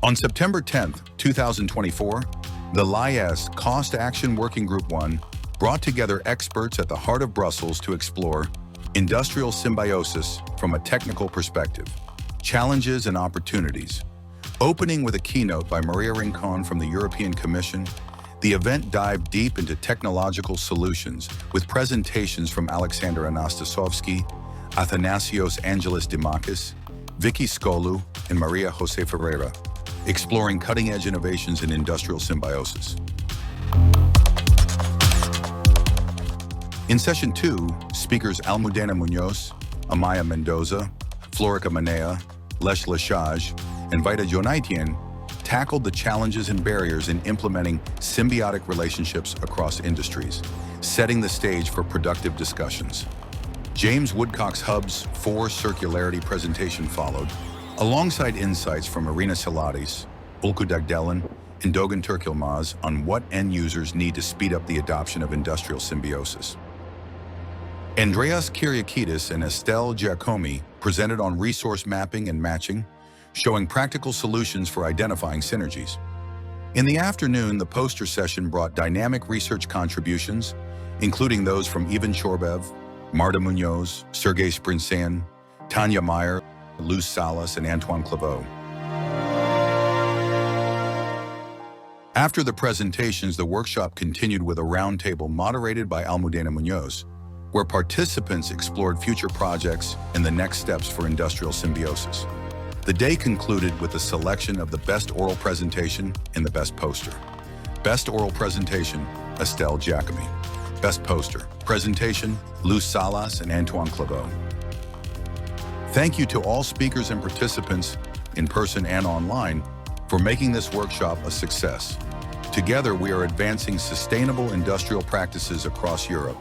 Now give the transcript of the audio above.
On September 10, 2024, the Liaise Cost Action Working Group 1 brought together experts at the heart of Brussels to explore industrial symbiosis from a technical perspective, challenges and opportunities. Opening with a keynote by Maria Rincon from the European Commission, the event dived deep into technological solutions with presentations from Alexander Anastasovsky, Athanasios Angelis Dimakis, Vicky Skolu, and Maria Jose Ferreira, exploring cutting-edge innovations in industrial symbiosis. In Session 2, speakers Almudena Munoz, Amaya Mendoza, Florica Manea, Lesh Lashaj, and Vita Jonaitian tackled the challenges and barriers in implementing symbiotic relationships across industries, setting the stage for productive discussions. James Woodcock's Hub's 4 Circularity presentation followed, alongside insights from Irina Salatis, Ulku Dagdelen, and Dogan Turkilmaz on what end users need to speed up the adoption of industrial symbiosis. Andreas Kyriakidis and Estelle Giacomi presented on resource mapping and matching, showing practical solutions for identifying synergies. In the afternoon, the poster session brought dynamic research contributions, including those from Ivan Chorbev, Marta Munoz, Sergei Sprinsan, Tanya Meyer, Luz Salas, and Antoine Claveau. After the presentations, the workshop continued with a roundtable moderated by Almudena Munoz, where participants explored future projects and the next steps for industrial symbiosis. The day concluded with the selection of the best oral presentation and the best poster. Best oral presentation, Estelle Giacomi. Best poster, presentation, Luz Salas and Antoine Claveau. Thank you to all speakers and participants, in person and online, for making this workshop a success. Together, we are advancing sustainable industrial practices across Europe.